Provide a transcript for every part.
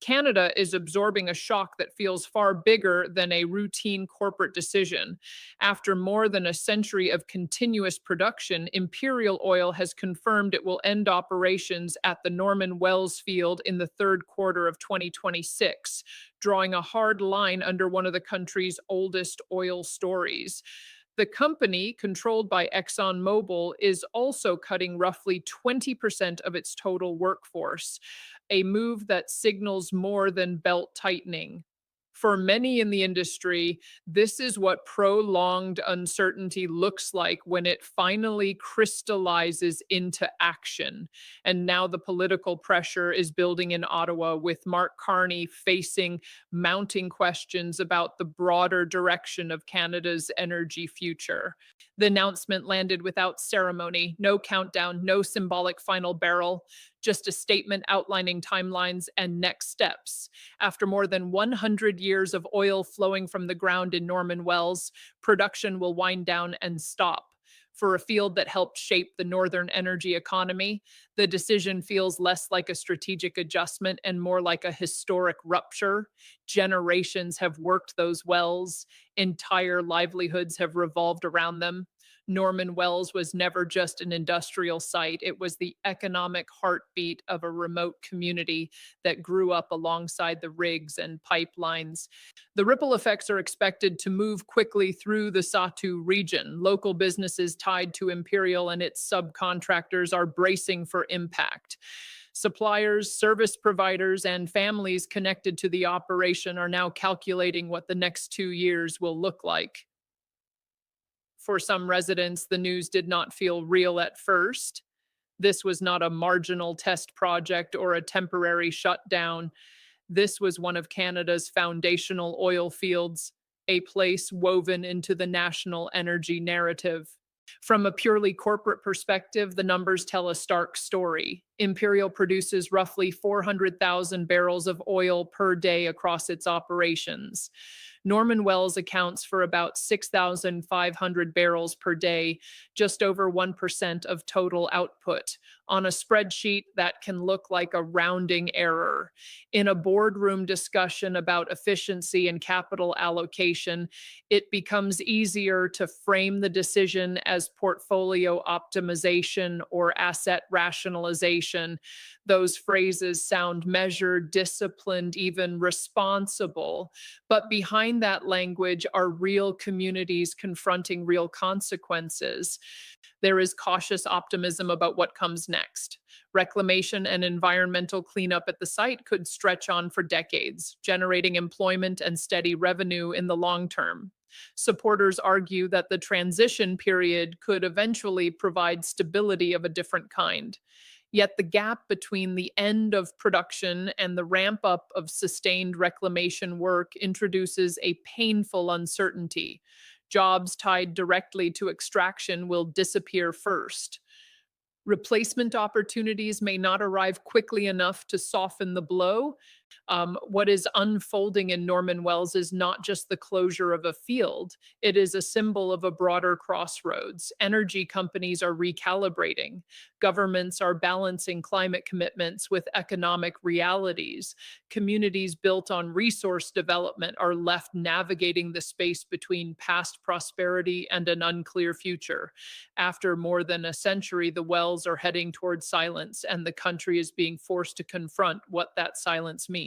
Canada is absorbing a shock that feels far bigger than a routine corporate decision. After more than a century of continuous production, Imperial Oil has confirmed it will end operations at the Norman Wells field in the third quarter of 2026, drawing a hard line under one of the country's oldest oil stories. The company, controlled by ExxonMobil, is also cutting roughly 20% of its total workforce, a move that signals more than belt tightening. For many in the industry, this is what prolonged uncertainty looks like when it finally crystallizes into action. And now the political pressure is building in Ottawa, with Mark Carney facing mounting questions about the broader direction of Canada's energy future. The announcement landed without ceremony, no countdown, no symbolic final barrel, just a statement outlining timelines and next steps. After more than 100 years of oil flowing from the ground in Norman Wells, production will wind down and stop. For a field that helped shape the northern energy economy, the decision feels less like a strategic adjustment and more like a historic rupture. Generations have worked those wells, entire livelihoods have revolved around them. Norman Wells was never just an industrial site, it was the economic heartbeat of a remote community that grew up alongside the rigs and pipelines. The ripple effects are expected to move quickly through the Satu region. Local businesses tied to Imperial and its subcontractors are bracing for impact. Suppliers, service providers, and families connected to the operation are now calculating what the next 2 years will look like. For some residents, the news did not feel real at first. This was not a marginal test project or a temporary shutdown. This was one of Canada's foundational oil fields, a place woven into the national energy narrative. From a purely corporate perspective, the numbers tell a stark story. Imperial produces roughly 400,000 barrels of oil per day across its operations. Norman Wells accounts for about 6,500 barrels per day, just over 1% of total output. On a spreadsheet, that can look like a rounding error. In a boardroom discussion about efficiency and capital allocation, it becomes easier to frame the decision as portfolio optimization or asset rationalization. Those phrases sound measured, disciplined, even responsible. But behind that language are real communities confronting real consequences. There is cautious optimism about what comes next. Reclamation and environmental cleanup at the site could stretch on for decades, generating employment and steady revenue in the long term. Supporters argue that the transition period could eventually provide stability of a different kind. Yet the gap between the end of production and the ramp up of sustained reclamation work introduces a painful uncertainty. Jobs tied directly to extraction will disappear first. Replacement opportunities may not arrive quickly enough to soften the blow. What is unfolding in Norman Wells is not just the closure of a field, it is a symbol of a broader crossroads. Energy companies are recalibrating, governments are balancing climate commitments with economic realities. Communities built on resource development are left navigating the space between past prosperity and an unclear future. After more than a century, the wells are heading towards silence, and the country is being forced to confront what that silence means.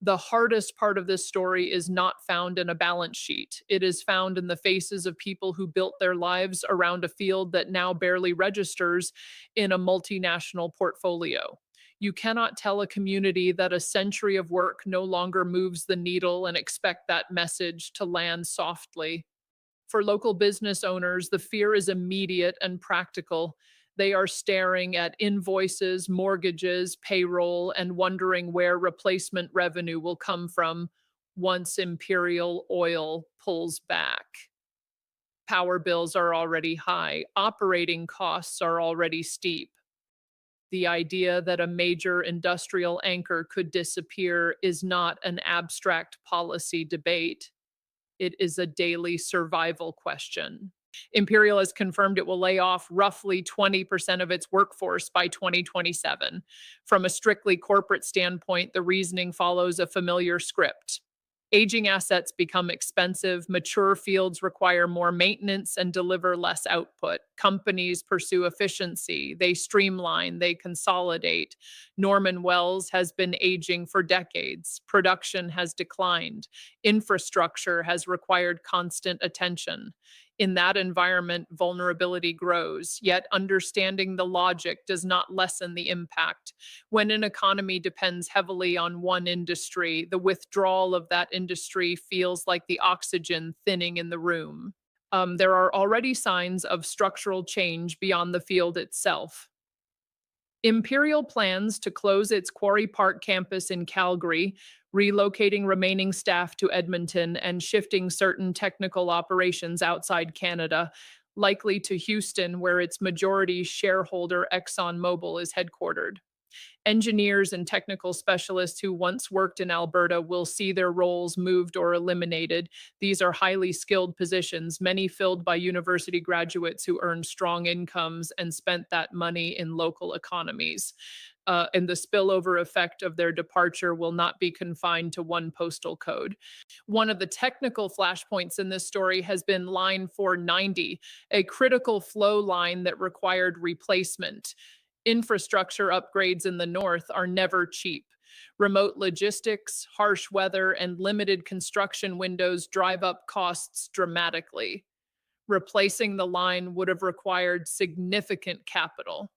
The hardest part of this story is not found in a balance sheet. It is found in the faces of people who built their lives around a field that now barely registers in a multinational portfolio. You cannot tell a community that a century of work no longer moves the needle and expect that message to land softly. For local business owners, the fear is immediate and practical. They are staring at invoices, mortgages, payroll, and wondering where replacement revenue will come from once Imperial Oil pulls back. Power bills are already high, operating costs are already steep. The idea that a major industrial anchor could disappear is not an abstract policy debate. It is a daily survival question. Imperial has confirmed it will lay off roughly 20% of its workforce by 2027. From a strictly corporate standpoint, the reasoning follows a familiar script. Aging assets become expensive, mature fields require more maintenance and deliver less output. Companies pursue efficiency, they streamline, they consolidate. Norman Wells has been aging for decades. Production has declined. Infrastructure has required constant attention. In that environment, vulnerability grows, yet understanding the logic does not lessen the impact. When an economy depends heavily on one industry, the withdrawal of that industry feels like the oxygen thinning in the room. There are already signs of structural change beyond the field itself. Imperial plans to close its Quarry Park campus in Calgary, relocating remaining staff to Edmonton, and shifting certain technical operations outside Canada, likely to Houston, where its majority shareholder ExxonMobil is headquartered. Engineers and technical specialists who once worked in Alberta will see their roles moved or eliminated. These are highly skilled positions, many filled by university graduates who earned strong incomes and spent that money in local economies. And the spillover effect of their departure will not be confined to one postal code. One of the technical flashpoints in this story has been Line 490, a critical flow line that required replacement. Infrastructure upgrades in the north are never cheap. Remote logistics, harsh weather, and limited construction windows drive up costs dramatically. Replacing the line would have required significant capital.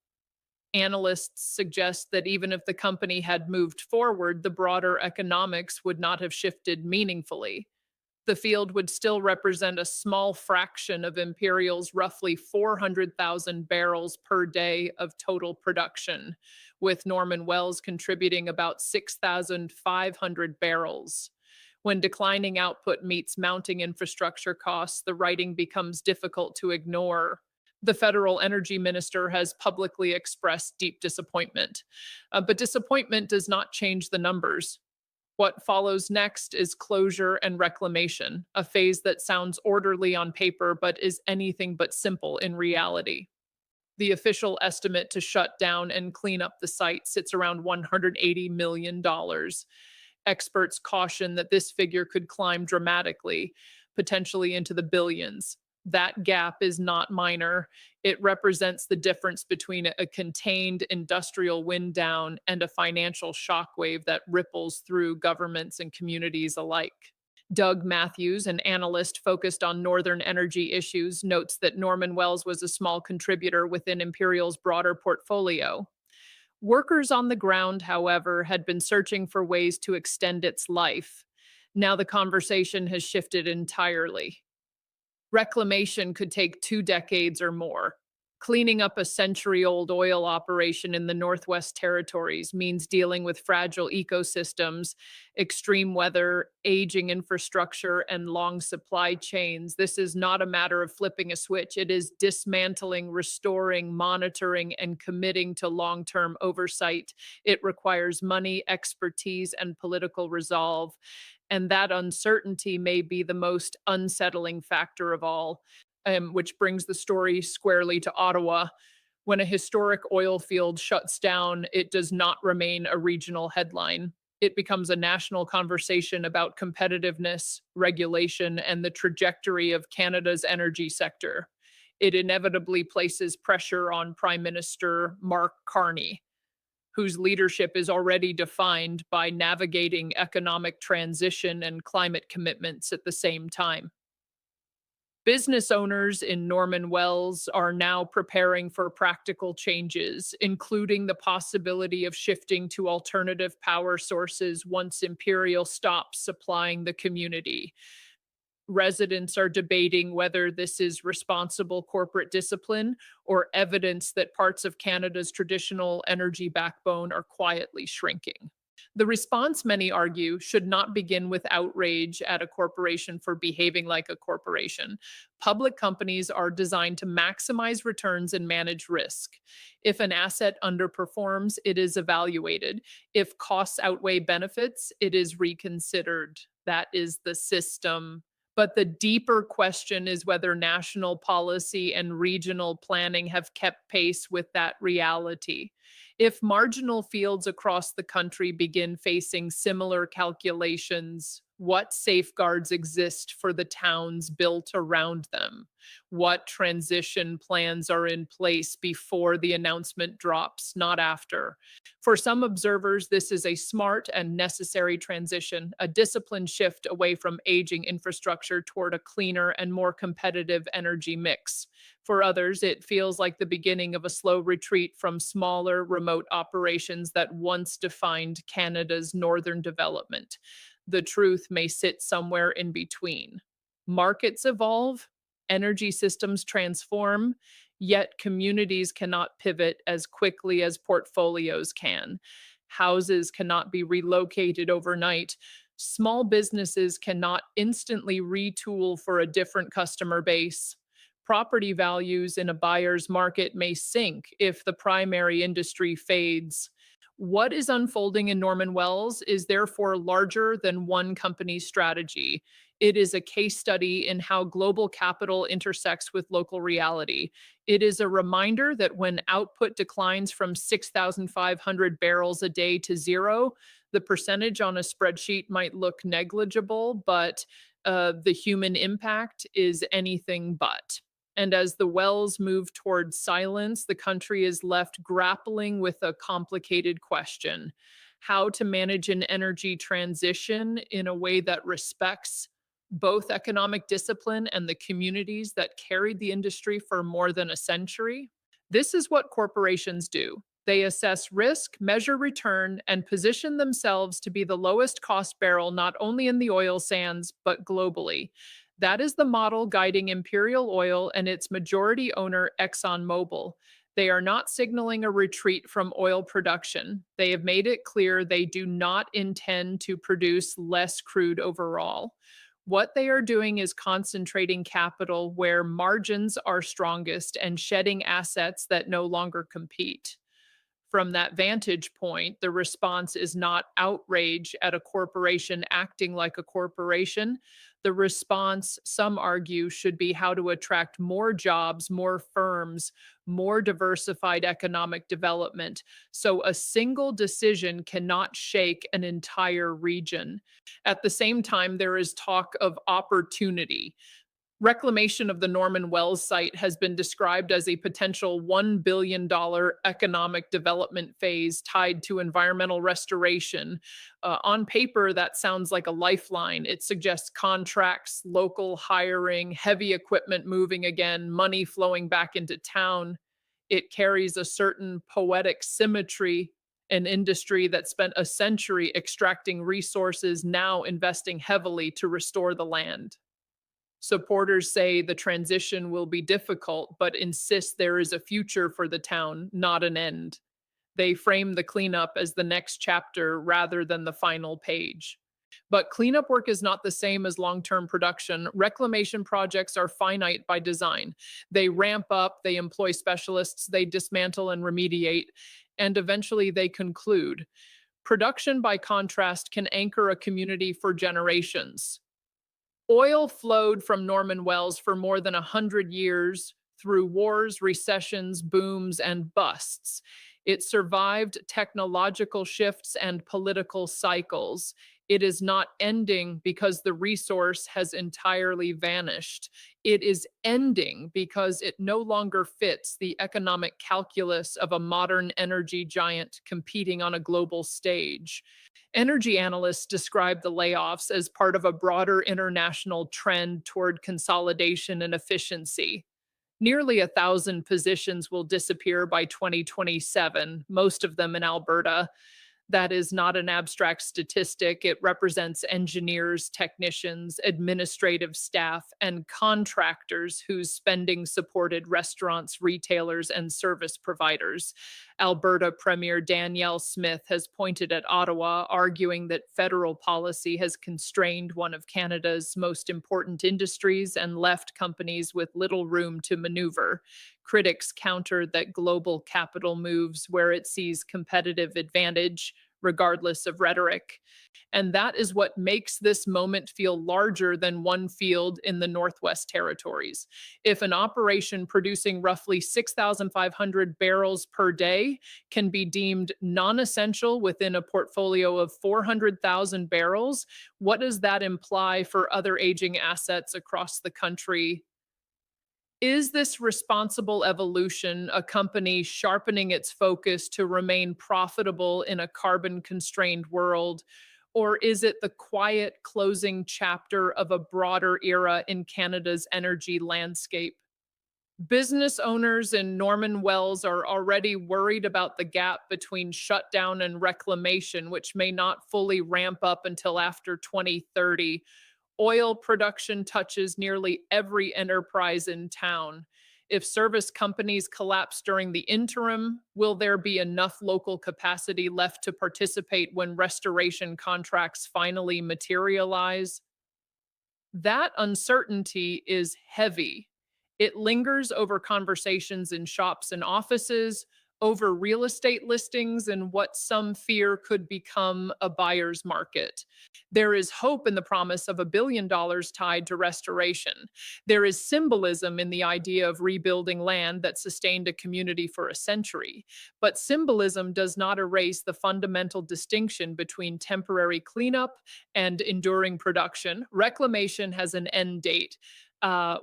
Analysts suggest that even if the company had moved forward, the broader economics would not have shifted meaningfully. The field would still represent a small fraction of Imperial's roughly 400,000 barrels per day of total production, with Norman Wells contributing about 6,500 barrels. When declining output meets mounting infrastructure costs, the writing becomes difficult to ignore. The federal energy minister has publicly expressed deep disappointment. But disappointment does not change the numbers. What follows next is closure and reclamation, a phase that sounds orderly on paper but is anything but simple in reality. The official estimate to shut down and clean up the site sits around $180 million. Experts caution that this figure could climb dramatically, potentially into the billions. That gap is not minor. It represents the difference between a contained industrial wind down and a financial shockwave that ripples through governments and communities alike. Doug Matthews, an analyst focused on northern energy issues, notes that Norman Wells was a small contributor within Imperial's broader portfolio. Workers on the ground, however, had been searching for ways to extend its life. Now the conversation has shifted entirely. Reclamation could take 2 decades or more. Cleaning up a century old oil operation in the Northwest Territories means dealing with fragile ecosystems, extreme weather, aging infrastructure, and long supply chains. This is not a matter of flipping a switch. It is dismantling, restoring, monitoring, and committing to long term oversight. It requires money, expertise, and political resolve. And that uncertainty may be the most unsettling factor of all, which brings the story squarely to Ottawa. When a historic oil field shuts down, it does not remain a regional headline. It becomes a national conversation about competitiveness, regulation, and the trajectory of Canada's energy sector. It inevitably places pressure on Prime Minister Mark Carney, whose leadership is already defined by navigating economic transition and climate commitments at the same time. Business owners in Norman Wells are now preparing for practical changes, including the possibility of shifting to alternative power sources once Imperial stops supplying the community. Residents are debating whether this is responsible corporate discipline or evidence that parts of Canada's traditional energy backbone are quietly shrinking. The response, many argue, should not begin with outrage at a corporation for behaving like a corporation. Public companies are designed to maximize returns and manage risk. If an asset underperforms, it is evaluated. If costs outweigh benefits, it is reconsidered. That is the system But the deeper question is whether national policy and regional planning have kept pace with that reality. If marginal fields across the country begin facing similar calculations, what safeguards exist for the towns built around them? What transition plans are in place before the announcement drops, not after? For some observers, this is a smart and necessary transition, a disciplined shift away from aging infrastructure toward a cleaner and more competitive energy mix. For others, it feels like the beginning of a slow retreat from smaller, remote operations that once defined Canada's northern development. The truth may sit somewhere in between. Markets evolve, energy systems transform, yet communities cannot pivot as quickly as portfolios can. Houses cannot be relocated overnight. Small businesses cannot instantly retool for a different customer base. Property values in a buyer's market may sink if the primary industry fades. What is unfolding in Norman Wells is therefore larger than one company's strategy. It is a case study in how global capital intersects with local reality. It is a reminder that when output declines from 6,500 barrels a day to zero, the percentage on a spreadsheet might look negligible, but the human impact is anything but. And as the wells move towards silence, the country is left grappling with a complicated question: how to manage an energy transition in a way that respects both economic discipline and the communities that carried the industry for more than a century. This is what corporations do. They assess risk, measure return, and position themselves to be the lowest cost barrel not only in the oil sands, but globally. That is the model guiding Imperial Oil and its majority owner, ExxonMobil. They are not signaling a retreat from oil production. They have made it clear they do not intend to produce less crude overall. What they are doing is concentrating capital where margins are strongest and shedding assets that no longer compete. From that vantage point, the response is not outrage at a corporation acting like a corporation. The response, some argue, should be how to attract more jobs, more firms, more diversified economic development. So a single decision cannot shake an entire region. At the same time, there is talk of opportunity. Reclamation of the Norman Wells site has been described as a potential $1 billion economic development phase tied to environmental restoration. On paper, that sounds like a lifeline. It suggests contracts, local hiring, heavy equipment moving again, money flowing back into town. It carries a certain poetic symmetry. An industry that spent a century extracting resources, now investing heavily to restore the land. Supporters say the transition will be difficult, but insist there is a future for the town, not an end. They frame the cleanup as the next chapter rather than the final page. But cleanup work is not the same as long term production. Reclamation projects are finite by design. They ramp up, they employ specialists, they dismantle and remediate, and eventually they conclude. Production, by contrast, can anchor a community for generations. Oil flowed from Norman Wells for more than 100 years through wars, recessions, booms, and busts. It survived technological shifts and political cycles. It is not ending because the resource has entirely vanished. It is ending because it no longer fits the economic calculus of a modern energy giant competing on a global stage. Energy analysts describe the layoffs as part of a broader international trend toward consolidation and efficiency. Nearly 1,000 positions will disappear by 2027, most of them in Alberta. That is not an abstract statistic. It represents engineers, technicians, administrative staff, and contractors whose spending supported restaurants, retailers, and service providers. Alberta Premier Danielle Smith has pointed at Ottawa, arguing that federal policy has constrained one of Canada's most important industries and left companies with little room to maneuver. Critics countered that global capital moves where it sees competitive advantage, regardless of rhetoric. And that is what makes this moment feel larger than one field in the Northwest Territories. If an operation producing roughly 6,500 barrels per day can be deemed non essential within a portfolio of 400,000 barrels, what does that imply for other aging assets across the country? Is this responsible evolution a company sharpening its focus to remain profitable in a carbon constrained world? Or is it the quiet closing chapter of a broader era in Canada's energy landscape? Business owners in Norman Wells are already worried about the gap between shutdown and reclamation, which may not fully ramp up until after 2030. Oil production touches nearly every enterprise in town. If service companies collapse during the interim, will there be enough local capacity left to participate when restoration contracts finally materialize? That uncertainty is heavy. It lingers over conversations in shops and offices, over real estate listings, and what some fear could become a buyer's market. There is hope in the promise of $1 billion tied to restoration. There is symbolism in the idea of rebuilding land that sustained a community for a century. But symbolism does not erase the fundamental distinction between temporary cleanup and enduring production. Reclamation has an end date.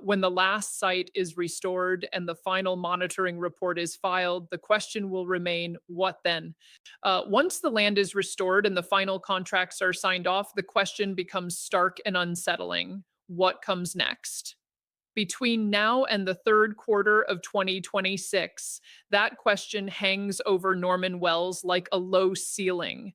When the last site is restored and the final monitoring report is filed, the question will remain, what then? Once the land is restored and the final contracts are signed off, the question becomes stark and unsettling. What comes next? Between now and the third quarter of 2026, that question hangs over Norman Wells like a low ceiling.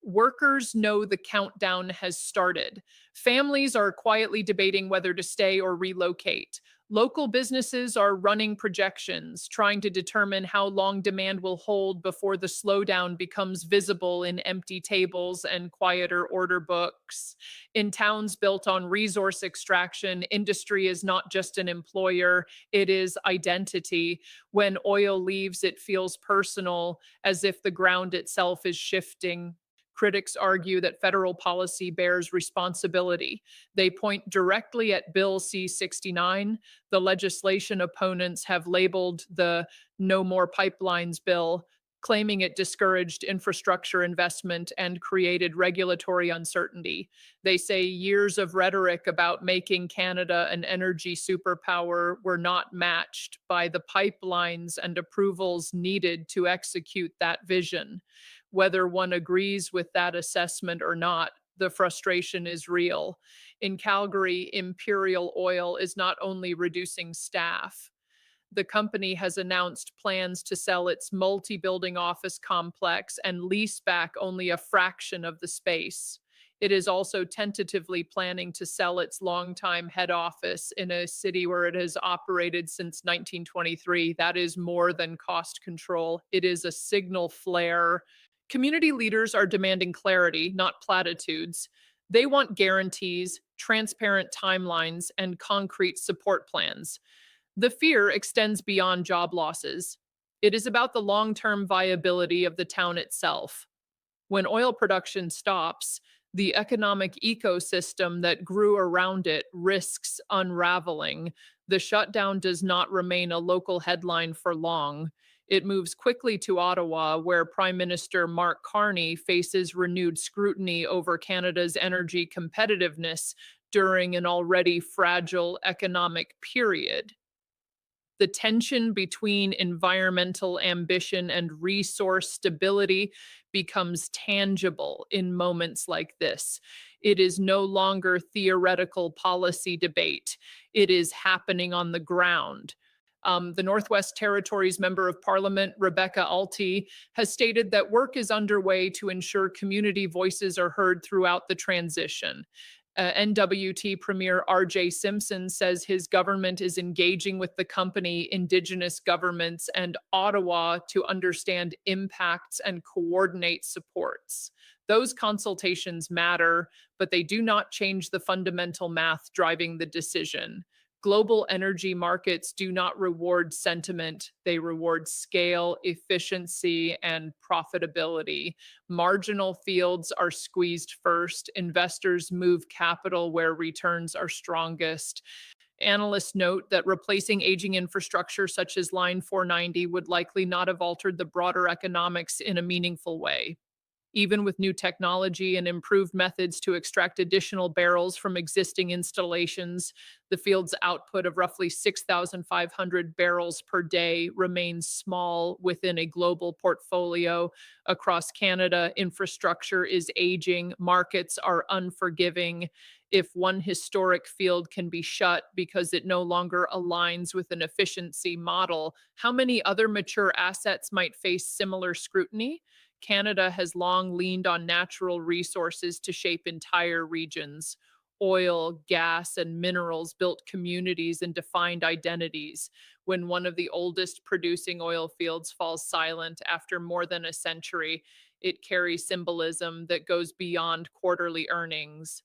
Workers know the countdown has started. Families are quietly debating whether to stay or relocate. Local businesses are running projections, trying to determine how long demand will hold before the slowdown becomes visible in empty tables and quieter order books. In towns built on resource extraction, industry is not just an employer, it is identity. When oil leaves, it feels personal, as if the ground itself is shifting. Critics argue that federal policy bears responsibility. They point directly at Bill C 69. The legislation opponents have labeled the No More Pipelines bill, claiming it discouraged infrastructure investment and created regulatory uncertainty. They say years of rhetoric about making Canada an energy superpower were not matched by the pipelines and approvals needed to execute that vision. Whether one agrees with that assessment or not, the frustration is real. In Calgary, Imperial Oil is not only reducing staff, the company has announced plans to sell its multi building office complex and lease back only a fraction of the space. It is also tentatively planning to sell its longtime head office in a city where it has operated since 1923. That is more than cost control, it is a signal flare. Community leaders are demanding clarity, not platitudes. They want guarantees, transparent timelines, and concrete support plans. The fear extends beyond job losses. It is about the long term viability of the town itself. When oil production stops, the economic ecosystem that grew around it risks unraveling. The shutdown does not remain a local headline for long. It moves quickly to Ottawa, where Prime Minister Mark Carney faces renewed scrutiny over Canada's energy competitiveness during an already fragile economic period. The tension between environmental ambition and resource stability becomes tangible in moments like this. It is no longer theoretical policy debate, it is happening on the ground. The Northwest Territories Member of Parliament, Rebecca Alty, has stated that work is underway to ensure community voices are heard throughout the transition. NWT Premier RJ Simpson says his government is engaging with the company, Indigenous governments, and Ottawa to understand impacts and coordinate supports. Those consultations matter, but they do not change the fundamental math driving the decision. Global energy markets do not reward sentiment, they reward scale, efficiency, and profitability. Marginal fields are squeezed first. Investors move capital where returns are strongest. Analysts note that replacing aging infrastructure such as Line 490 would likely not have altered the broader economics in a meaningful way. Even with new technology and improved methods to extract additional barrels from existing installations, the field's output of roughly 6,500 barrels per day remains small within a global portfolio. Across Canada, infrastructure is aging, markets are unforgiving. If one historic field can be shut because it no longer aligns with an efficiency model, how many other mature assets might face similar scrutiny? Canada has long leaned on natural resources to shape entire regions. Oil, gas, and minerals built communities and defined identities. When one of the oldest producing oil fields falls silent after more than a century, it carries symbolism that goes beyond quarterly earnings.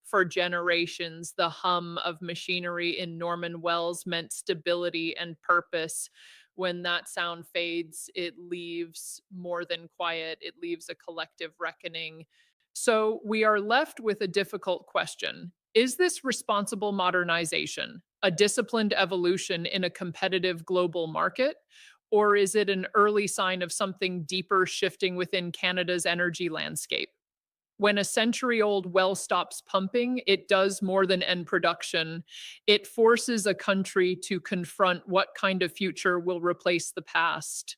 For generations, the hum of machinery in Norman Wells meant stability and purpose. When that sound fades, it leaves more than quiet, it leaves a collective reckoning. So we are left with a difficult question. Is this responsible modernization, a disciplined evolution in a competitive global market? Or is it an early sign of something deeper shifting within Canada's energy landscape? When a century old well stops pumping, it does more than end production. It forces a country to confront what kind of future will replace the past.